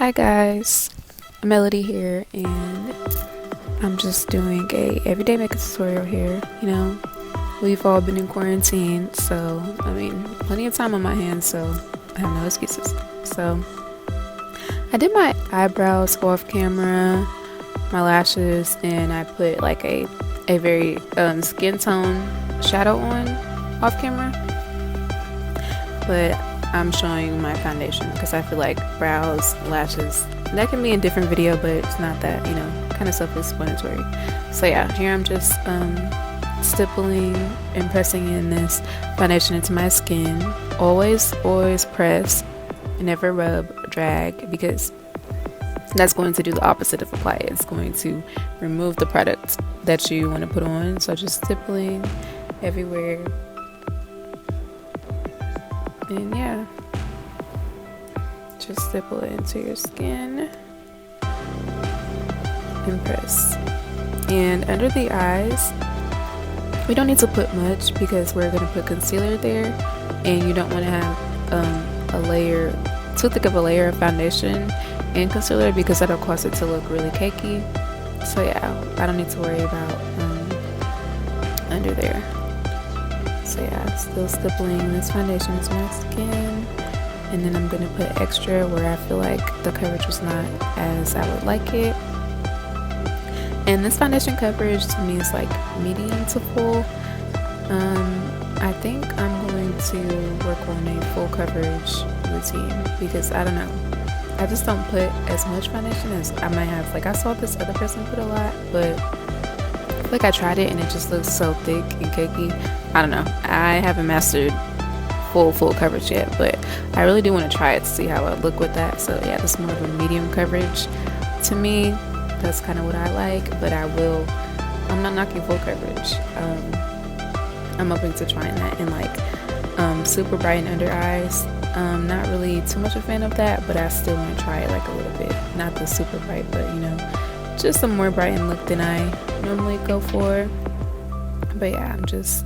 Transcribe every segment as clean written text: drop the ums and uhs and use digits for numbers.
Hi guys, Melody here, and I'm just doing a everyday makeup tutorial here. We've all been in quarantine, so plenty of time on my hands, so I have no excuses. So I did my eyebrows off camera, my lashes, and I put like a very skin tone shadow on off camera, but I'm showing my foundation because I feel like brows, lashes, that can be in different video, but it's not that, kind of self-explanatory. So yeah, here I'm just stippling and pressing in this foundation into my skin. Always press, never rub or drag, because that's going to do the opposite of apply. It's going to remove the product that you want to put on. So just stippling everywhere. And yeah, just stipple it into your skin and press. And under the eyes, we don't need to put much because we're going to put concealer there, and you don't want to have too thick of a layer of foundation and concealer because that'll cause it to look really cakey. So yeah, I don't need to worry about under there. So yeah, still stippling this foundation into my skin, and then I'm going to put extra where I feel like the coverage was not as I would like it. And this foundation coverage to me is like medium to full. I think I'm going to work on a full coverage routine because I don't know, I just don't put as much foundation as I might have. Like I saw this other person put a lot, but I feel like I tried it and it just looks so thick and cakey. I don't know, I haven't mastered full coverage yet, but I really do want to try it to see how I look with that. So yeah, this is more of a medium coverage to me. That's kind of what I like, but I'm not knocking full coverage. I'm open to trying that in like super bright and under eyes. Not really too much a fan of that, but I still want to try it like a little bit. Not the super bright, but just a more brightened look than I normally go for. But yeah, I'm just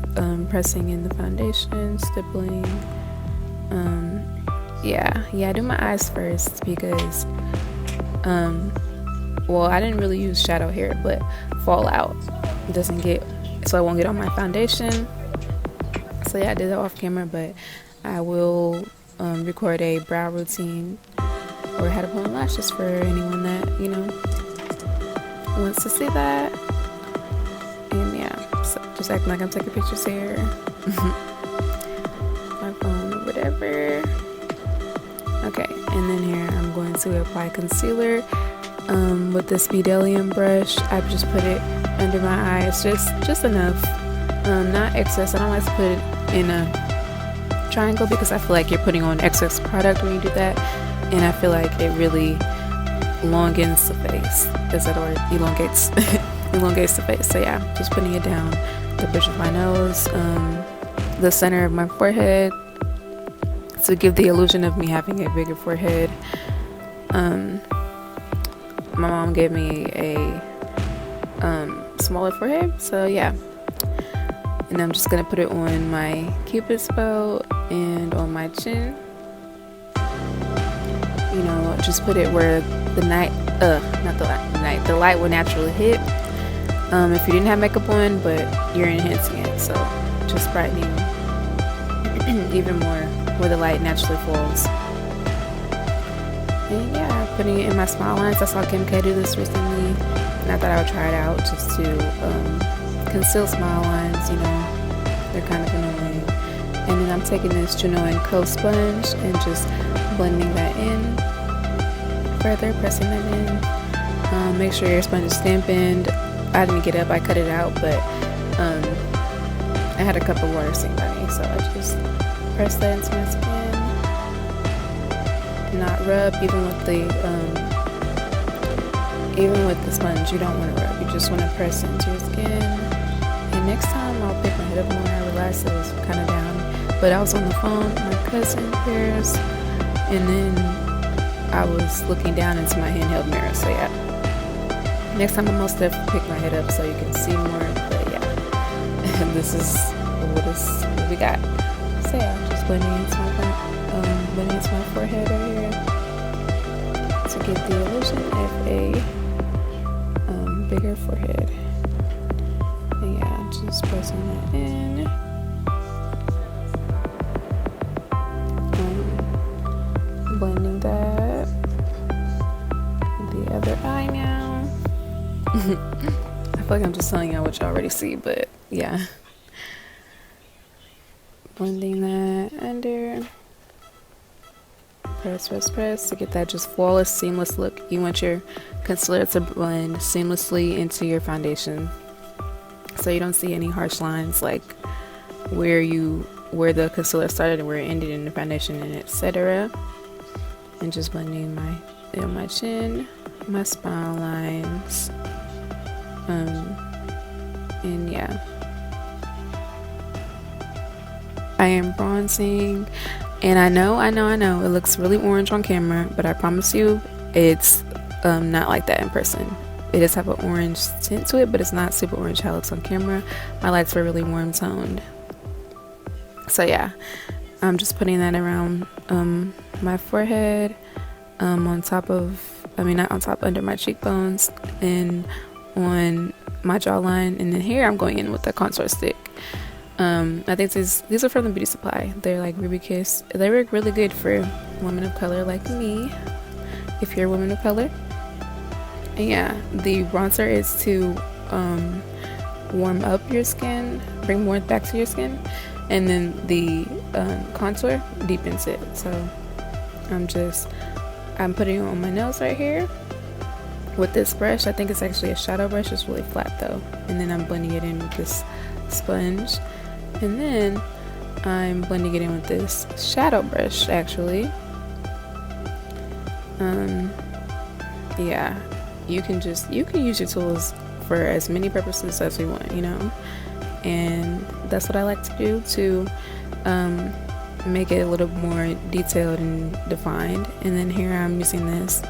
pressing in the foundation, stippling. I do my eyes first because I didn't really use shadow here, but fallout so I won't get on my foundation. So yeah, I did that off camera, but I will record a brow routine or how to put on lashes for anyone that wants to see that. And yeah, so just acting like I'm taking pictures here. My phone or whatever. Okay, and then here I'm going to apply concealer with this Bedelium brush. I just put it under my eyes, just enough, not excess. I don't like to put it in a triangle because I feel like you're putting on excess product when you do that, and I feel like it really elongates the face. Is that word? Elongates elongates the face. So yeah, just putting it down the bridge of my nose, the center of my forehead, to give the illusion of me having a bigger forehead. My mom gave me a smaller forehead, so yeah. And I'm just gonna put it on my cupid's bow and on my chin. Just put it where the light will naturally hit. If you didn't have makeup on, but you're enhancing it, so just brightening even more where the light naturally falls. And yeah, putting it in my smile lines. I saw Kim K do this recently, and I thought I would try it out just to conceal smile lines. They're kind of annoying. And then I'm taking this Juno & Co sponge and just blending that in further, pressing that in. Make sure your sponge is dampened. I didn't get up, I cut it out, but I had a cup of water sitting by me, so I just pressed that into my skin. Not rub, even with the sponge. You don't want to rub, you just want to press into your skin. And next time I'll pick my head up more. I realized it was kind of down, but I was on the phone with my cousin Paris, and then I was looking down into my handheld mirror. So yeah, next time I'm most definitely pick my head up so you can see more. But yeah, and this is what we got. So yeah, just blending into my forehead right here. get the illusion of a bigger forehead. And yeah, just pressing that in. Blending that. The other eye now. I feel like I'm just telling y'all what y'all already see, but yeah. Blending that under. Press, press, press to get that just flawless, seamless look. You want your concealer to blend seamlessly into your foundation, so you don't see any harsh lines like where the concealer started and where it ended in the foundation, and etc. And just blending my chin, my smile lines, and yeah. I am bronzing, and I know it looks really orange on camera, but I promise you it's not like that in person. It does have an orange tint to it, but it's not super orange how it looks on camera. My lights were really warm toned. So yeah, I'm just putting that around my forehead, on top of, not on top, under my cheekbones, and on my jawline, and then here I'm going in with the contour stick. I think these are from the beauty supply. They're like Ruby Kiss. They work really good for women of color like me, if you're a woman of color. And yeah, the bronzer is to warm up your skin, bring warmth back to your skin, and then the contour deepens it. So I'm putting it on my nose right here with this brush. I think it's actually a shadow brush. It's really flat though. And then I'm blending it in with this sponge, and then I'm blending it in with this shadow brush actually. Yeah, you can use your tools for as many purposes as you want, and that's what I like to do to make it a little more detailed and defined. And then here I'm using this,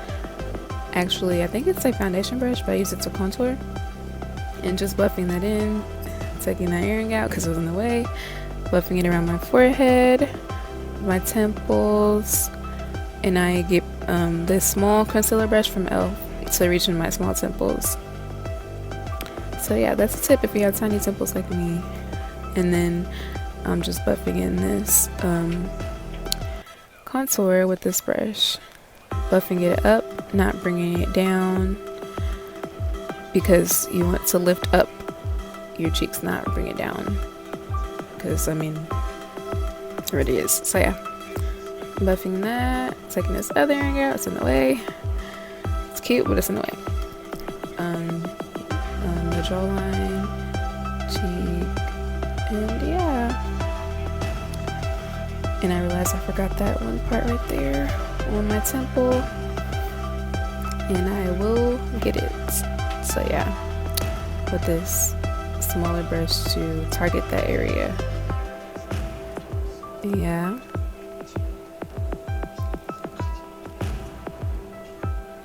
actually I think it's a foundation brush, but I use it to contour, and just buffing that in, taking that earring out because it was in the way, buffing it around my forehead, my temples, and I get this small concealer brush from e.l.f. to reach in my small temples. So yeah, that's a tip if you have tiny temples like me. And then I'm just buffing in this contour with this brush, buffing it up, not bringing it down, because you want to lift up your cheeks, not bring it down, because that's where it is. So yeah, buffing that, taking this other earring out, it's in the way. It's cute, but it's in the way. The jawline, cheek, and yeah. And I realized I forgot that one part right there on my temple, and I will get it. So yeah, with this smaller brush to target that area. Yeah.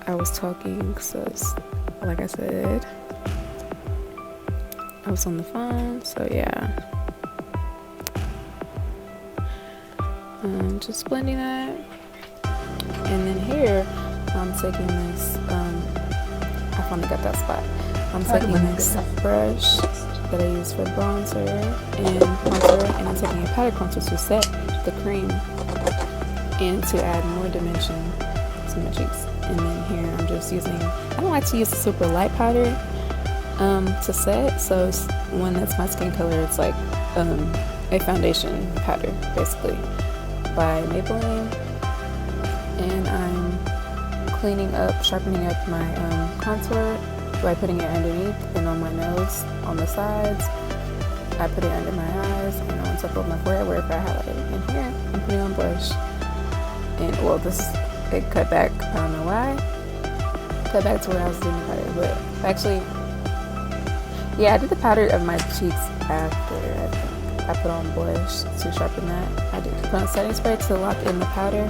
I was talking, so like I said, I was on the phone, so yeah. Just blending that. And then here, I'm taking this, I finally got that spot. I'm taking this brush that I use for bronzer and contour, and I'm taking a powder contour to set the cream and to add more dimension to my cheeks. And then here I'm just using, I don't like to use a super light powder to set, so when that's my skin color, it's like a foundation powder basically by Maybelline. And I'm cleaning up, sharpening up my contour by putting it underneath and on my nose, on the sides. I put it under my eyes and on top of my forehead wherever I highlighted. And here I'm putting on blush. And well, it cut back, I don't know why. Cut back to where I was doing the powder, but actually, yeah, I did the powder of my cheeks after. I think I put on blush to sharpen that. I did put on setting spray to lock in the powder.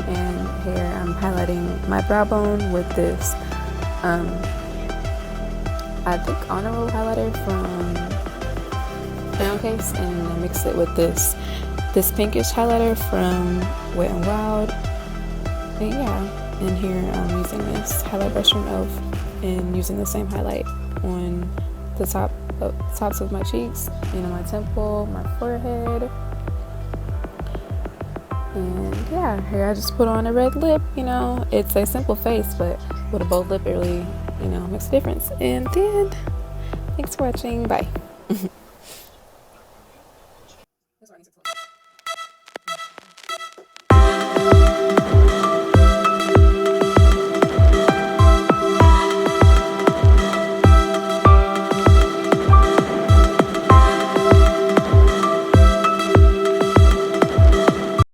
And here I'm highlighting my brow bone with this I think Honor Roll highlighter from Brown Case, and I mix it with this pinkish highlighter from Wet n Wild. And yeah, And here I'm using this highlight brush from e.l.f. and using the same highlight on the tops of my cheeks, my temple, my forehead. And yeah, here I just put on a red lip. It's a simple face, but with a bold lip, it really, makes a difference. And then, thanks for watching. Bye.